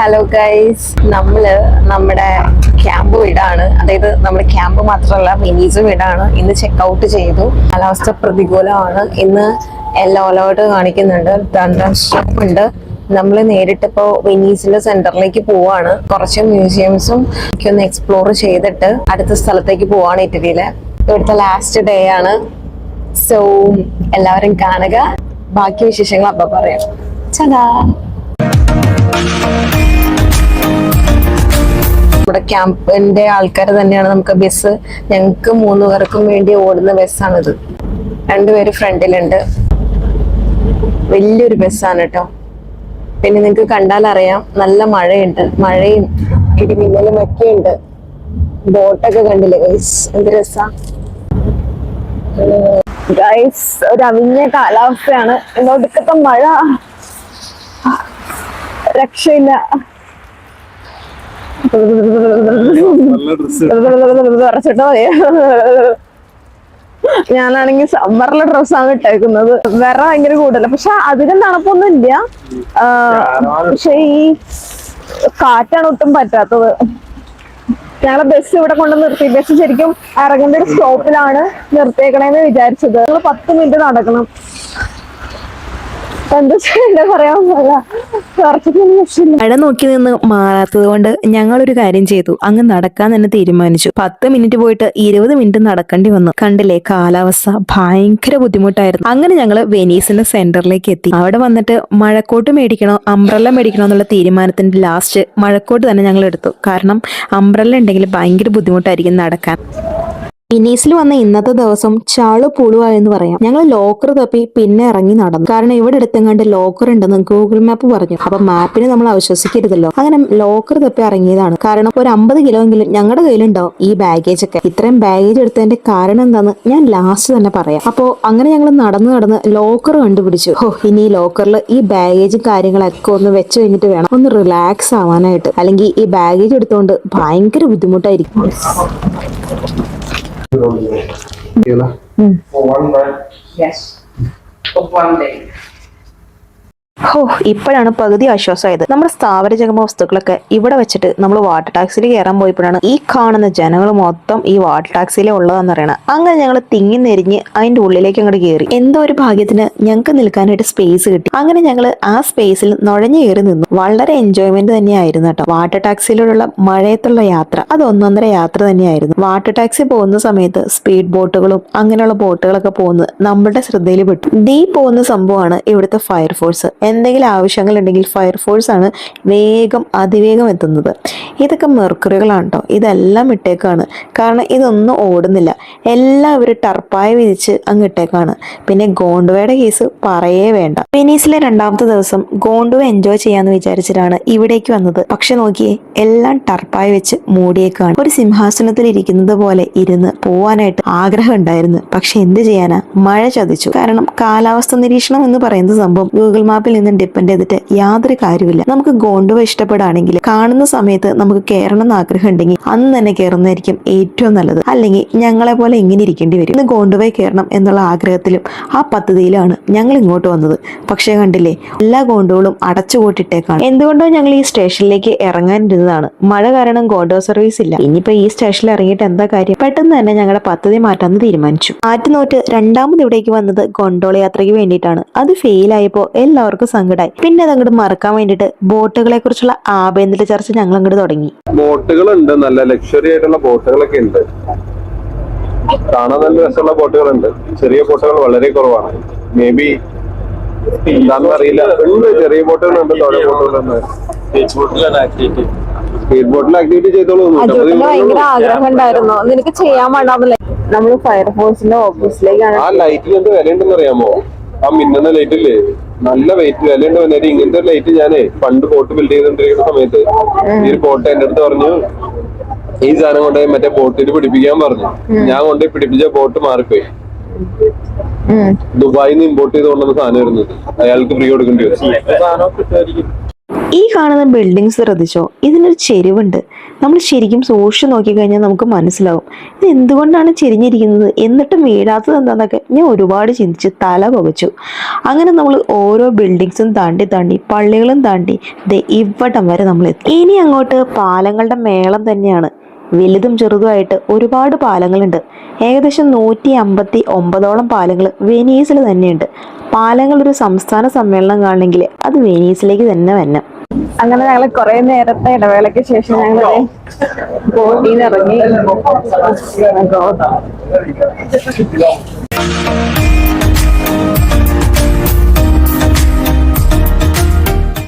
Hello guys, നമ്മുടെ camp വീടാണ്. അതായത് നമ്മുടെ ക്യാമ്പ് മാത്രമല്ല വെനീസ് വീടാണ്. ഇന്ന് ചെക്ക് ഔട്ട് ചെയ്തു. കാലാവസ്ഥ പ്രതികൂലമാണ്. ഇന്ന് യെല്ലോ അലേർട്ട് കാണിക്കുന്നുണ്ട്. തണ്ടർസ്ട്രോം ഉണ്ട്. നമ്മൾ നേരിട്ടിപ്പോ വെനീസിലെ സെന്ററിലേക്ക് പോവാണ്. കുറച്ച് മ്യൂസിയംസും ഒക്കെ ഒന്ന് എക്സ്പ്ലോർ ചെയ്തിട്ട് അടുത്ത സ്ഥലത്തേക്ക് പോവാണ്. ഇറ്റലിയിലെ ഇവിടുത്തെ ലാസ്റ്റ് ഡേ ആണ്. സോ എല്ലാവരും കാണുക. ബാക്കി വിശേഷങ്ങൾ അപ്പൊ പറയാം. ചതാ. നമ്മുടെ ക്യാമ്പിന്റെ ആൾക്കാർ തന്നെയാണ് നമുക്ക് ബസ്. ഞങ്ങൾക്ക് 3 പേർക്കും വേണ്ടി ഓടുന്ന ബസ്സാണിത്. 2 പേര് ഫ്രണ്ടിലുണ്ട്. വലിയൊരു ബസ്സാണ് കേട്ടോ. പിന്നെ നിങ്ങൾക്ക് കണ്ടാൽ അറിയാം, നല്ല മഴയുണ്ട്. മഴയും ഇടിമിന്നലും ഒക്കെ ഉണ്ട്. ബോട്ടൊക്കെ കണ്ടില്ലേ ഗൈസ്, എന്ത് രസാ ഗൈസ്. ഒരു അവിഞ്ഞ കാലാവസ്ഥയാണ്. ഒടുക്കത്തെ മഴ, രക്ഷയില്ല. ഞാനാണെങ്കിൽ സമ്മറിലെ ഡ്രസ്സാണ് ഇട്ടേക്കുന്നത്. വേറെ ഭയങ്കര കൂടുതല, പക്ഷെ അധികം തണുപ്പൊന്നും ഇല്ല. പക്ഷെ ഈ കാറ്റാണ് ഒട്ടും പറ്റാത്തത്. ഞങ്ങളെ ബസ് ഇവിടെ കൊണ്ട് നിർത്തി. ബസ് ശരിക്കും ഇറങ്ങേണ്ട ഒരു സ്റ്റോപ്പിലാണ് നിർത്തിയേക്കണേന്ന് വിചാരിച്ചത്. 10 മിനിറ്റ് നടക്കണം. മഴ നോക്കി നിന്ന് മാറാത്തത് കൊണ്ട് ഞങ്ങളൊരു കാര്യം ചെയ്തു. അങ്ങ് നടക്കാൻ തന്നെ തീരുമാനിച്ചു. 10 മിനിറ്റ് പോയിട്ട് 20 മിനിറ്റ് നടക്കേണ്ടി വന്നു. കണ്ടില്ലേ, കാലാവസ്ഥ ഭയങ്കര ബുദ്ധിമുട്ടായിരുന്നു. അങ്ങനെ ഞങ്ങള് വെനീസിന്റെ സെന്ററിലേക്ക് എത്തി. അവിടെ വന്നിട്ട് മഴക്കോട്ട് മേടിക്കണോ അംബ്രല്ല മേടിക്കണോ എന്നുള്ള തീരുമാനത്തിന്റെ ലാസ്റ്റ് മഴക്കോട്ട് തന്നെ ഞങ്ങൾ എടുത്തു. കാരണം അംബ്രല്ല ഉണ്ടെങ്കിൽ ഭയങ്കര ബുദ്ധിമുട്ടായിരിക്കും നടക്കാൻ. വെനീസിൽ വന്ന ഇന്നത്തെ ദിവസം ചാളു പുളുവായെന്ന് പറയാം. ഞങ്ങൾ ലോക്കർ തപ്പി പിന്നെ ഇറങ്ങി നടന്നു. കാരണം ഇവിടെ അടുത്തെങ്ങാണ്ട് ലോക്കർ ഉണ്ടെന്ന് ഗൂഗിൾ മാപ്പ് പറഞ്ഞു. അപ്പൊ മാപ്പിനെ നമ്മൾ അവിശ്വസിക്കരുതല്ലോ. അങ്ങനെ ലോക്കർ തപ്പി ഇറങ്ങിയതാണ്. കാരണം ഒരു 50 കിലോ എങ്കിലും ഞങ്ങളുടെ കയ്യിലുണ്ടാവും ഈ ബാഗേജ് ഒക്കെ. ഇത്രയും ബാഗേജ് എടുത്തതിന്റെ കാരണം എന്താന്ന് ഞാൻ ലാസ്റ്റ് തന്നെ പറയാം. അപ്പോ അങ്ങനെ ഞങ്ങൾ നടന്ന് ലോക്കർ കണ്ടുപിടിച്ചു. ഇനി ഈ ലോക്കറിൽ ഈ ബാഗേജും കാര്യങ്ങളൊക്കെ ഒന്ന് വെച്ച് കഴിഞ്ഞിട്ട് വേണം ഒന്ന് റിലാക്സ് ആവാനായിട്ട്. അല്ലെങ്കിൽ ഈ ബാഗേജ് എടുത്തുകൊണ്ട് ഭയങ്കര ബുദ്ധിമുട്ടായിരിക്കും. For one night? Yes. For one day. ഇപ്പോഴാണ് പകുതി ആശ്വാസമായത്. നമ്മുടെ സ്ഥാവര ജംഗമ വസ്തുക്കളൊക്കെ ഇവിടെ വെച്ചിട്ട് നമ്മൾ വാട്ടർ ടാക്സിയിൽ കയറാൻ പോയപ്പോഴാണ് ഈ കാണുന്ന ജനങ്ങൾ മൊത്തം ഈ വാട്ടർ ടാക്സിയിലെ ഉള്ളതെന്ന് പറയണം. അങ്ങനെ ഞങ്ങൾ തിങ്ങി നെരിഞ്ഞ് അതിന്റെ ഉള്ളിലേക്ക് അങ്ങോട്ട് കയറി. എന്തോ ഒരു ഭാഗ്യത്തിന് ഞങ്ങൾക്ക് നിൽക്കാനായിട്ട് സ്പേസ് കിട്ടി. അങ്ങനെ ഞങ്ങൾ ആ സ്പേസിൽ നുഴഞ്ഞു കയറി നിന്നു. വളരെ എൻജോയ്മെന്റ് തന്നെയായിരുന്നു കേട്ടോ. വാട്ടർ ടാക്സിയിലുള്ള മഴയത്തുള്ള യാത്ര അത് ഒന്നൊന്നര യാത്ര തന്നെയായിരുന്നു. വാട്ടർ ടാക്സി പോകുന്ന സമയത്ത് സ്പീഡ് ബോട്ടുകളും അങ്ങനെയുള്ള ബോട്ടുകളൊക്കെ പോകുന്നത് നമ്മുടെ ശ്രദ്ധയിൽ പെട്ടു. ഡീ പോകുന്ന സംഭവമാണ് ഇവിടുത്തെ ഫയർഫോഴ്സ്. എന്തെങ്കിലും ആവശ്യങ്ങൾ ഉണ്ടെങ്കിൽ ഫയർഫോഴ്സ് ആണ് അതിവേഗം എത്തുന്നത്. ഇതൊക്കെ മെർക്കുറികളാണ് കേട്ടോ. ഇതെല്ലാം ഇട്ടേക്കാണ്. കാരണം ഇതൊന്നും ഓടുന്നില്ല. എല്ലാം ഇവർ ടർപ്പായ വിരിച്ച് അങ്ങ് ഇട്ടേക്കാണ്. പിന്നെ ഗോണ്ടുവയുടെ കേസ് പറയേ വേണ്ട. വെനീസിലെ 2ാമത്തെ ദിവസം ഗോണ്ടുവ എൻജോയ് ചെയ്യാന്ന് വിചാരിച്ചിട്ടാണ് ഇവിടേക്ക് വന്നത്. പക്ഷെ നോക്കിയേ, എല്ലാം ടർപ്പായ വെച്ച് മൂടിയേക്കാണ്. ഒരു സിംഹാസനത്തിൽ ഇരിക്കുന്നത് പോലെ ഇരുന്ന് പോവാനായിട്ട് ആഗ്രഹം ഉണ്ടായിരുന്നു. പക്ഷെ എന്ത് ചെയ്യാനാ, മഴ ചതിച്ചു. കാരണം കാലാവസ്ഥ നിരീക്ഷണം എന്ന് പറയുന്ന സംഭവം ഗൂഗിൾ മാപ്പിൽ നിന്ന് ഡിപ്പെൻഡ് ചെയ്തിട്ട് യാതൊരു കാര്യമില്ല. നമുക്ക് ഗോണ്ടുവ ഇഷ്ടപ്പെടുകയാണെങ്കിൽ കാണുന്ന സമയത്ത് നമുക്ക് കയറണം എന്ന് ആഗ്രഹം ഉണ്ടെങ്കിൽ അന്ന് തന്നെ കയറുന്നതായിരിക്കും ഏറ്റവും നല്ലത്. അല്ലെങ്കിൽ ഞങ്ങളെ പോലെ ഇങ്ങനെ ഇരിക്കേണ്ടി വരും. ഇന്ന് ഗോണ്ടുവയിൽ കയറണം എന്നുള്ള ആഗ്രഹത്തിലും ആ പദ്ധതിയിലാണ് ഞങ്ങൾ ഇങ്ങോട്ട് വന്നത്. പക്ഷേ കണ്ടില്ലേ, എല്ലാ ഗോണ്ടുകളും അടച്ചുപൂട്ടിട്ടേക്കാണ്. എന്തുകൊണ്ടോ ഞങ്ങൾ ഈ സ്റ്റേഷനിലേക്ക് ഇറങ്ങാനിരുന്നതാണ്. മഴ കാരണം ഗോണ്ടുവ സർവീസ് ഇല്ല. ഇനിയിപ്പോ ഈ സ്റ്റേഷനിൽ ഇറങ്ങിയിട്ട് എന്താ കാര്യം? പെട്ടെന്ന് തന്നെ ഞങ്ങളുടെ പദ്ധതി മാറ്റാന്ന് തീരുമാനിച്ചു. ആറ്റുനോറ്റ് 2ാമത് ഇവിടേക്ക് വന്നത് ഗോണ്ടോള യാത്രയ്ക്ക് വേണ്ടിയിട്ടാണ്. അത് ഫെയിൽ ആയപ്പോൾ എല്ലാവർക്കും സങ്കടമായി. പിന്നെ അത് അങ്ങോട്ട് മറക്കാൻ വേണ്ടിയിട്ട് ബോട്ടുകളെ കുറിച്ചുള്ള ആഭ്യന്തര ചർച്ച ഞങ്ങൾ അങ്ങോട്ട് തുടങ്ങി. ബോട്ടുകളുണ്ട്, നല്ല ലക്ഷറി ആയിട്ടുള്ള ബോട്ടുകളൊക്കെ ഉണ്ട്. കാണാൻ നല്ല രസമുള്ള ബോട്ടുകളുണ്ട്. ചെറിയ ബോട്ടുകൾ വളരെ കുറവാണ്. മേ ബി എന്താണെന്ന് അറിയില്ല. ചെറിയ ബോട്ടുകളുണ്ട്, വലിയ ബോട്ടുകളുണ്ട്. സ്പീഡ് ബോട്ടിൽ ആക്ടിവിറ്റി ചെയ്തോളൂ. ഭയങ്കര ആഗ്രഹം ഉണ്ടായിരുന്നു. നിനക്ക് ചെയ്യാൻ വേണ്ടാന്നില്ല. നമ്മള് ഫയർഫോഴ്സിന്റെ ഓഫീസിലേക്കാണ്. ആ ലൈറ്റിന് എന്ത് വില ഉണ്ടെന്ന് അറിയാമോ? ആ മിന്നുന്ന ലൈറ്റ് ഇല്ലേ, നല്ല വെയിറ്റ് വിലയുണ്ട്. വന്നിട്ട് ഇങ്ങനത്തെ ഒരു ലൈറ്റ് ഞാനേ പണ്ട് ബോട്ട് ബിൽഡ് ചെയ്തോണ്ടിരിക്കുന്ന സമയത്ത് ഈ ഒരു ബോട്ട് എന്റെ അടുത്ത് പറഞ്ഞു, ഈ സാധനം കൊണ്ടുപോയി മറ്റേ ബോട്ടിൽ പിടിപ്പിക്കാൻ പറഞ്ഞു. ഞാൻ കൊണ്ടുപോയി പിടിപ്പിച്ച ബോട്ട് മാറിപ്പോയി. ദുബായിൽ നിന്ന് ഇമ്പോർട്ട് ചെയ്ത് കൊണ്ടുവന്ന സാധനം വരുന്നത് അയാൾക്ക് ഫ്രീ കൊടുക്കേണ്ടി വരും. ഈ കാണുന്ന ബിൽഡിങ്സ് ശ്രദ്ധിച്ചോ, ഇതിനൊരു ചെരിവുണ്ട്. നമ്മൾ ശരിക്കും സൂക്ഷിച്ച് നോക്കിക്കഴിഞ്ഞാൽ നമുക്ക് മനസ്സിലാവും ഇത് എന്തുകൊണ്ടാണ് ചെരിഞ്ഞിരിക്കുന്നത്, എന്നിട്ടും വീഴാത്തത് എന്താണെന്നൊക്കെ ഞാൻ ഒരുപാട് ചിന്തിച്ച് തല പുകച്ചു. അങ്ങനെ നമ്മൾ ഓരോ ബിൽഡിങ്സും താണ്ടി താണ്ടി പള്ളികളും താണ്ടി ദേ ഇവിടം വരെ നമ്മൾ എത്തി. ഇനി അങ്ങോട്ട് പാലങ്ങളുടെ മേളം തന്നെയാണ്. വലുതും ചെറുതുമായിട്ട് ഒരുപാട് പാലങ്ങളുണ്ട്. ഏകദേശം 159ഓളം പാലങ്ങൾ വെനീസിൽ തന്നെയുണ്ട്. പാലങ്ങൾ ഒരു സംസ്ഥാന സമ്മേളനം കാണണമെങ്കിൽ അത് വെനീസിലേക്ക് തന്നെ വരണം. അങ്ങനെ ഞങ്ങൾ കുറെ നേരത്തെ ഇടവേളയ്ക്ക് ശേഷം ഞങ്ങൾ ബോട്ടിൽ നിന്ന് ഇറങ്ങി.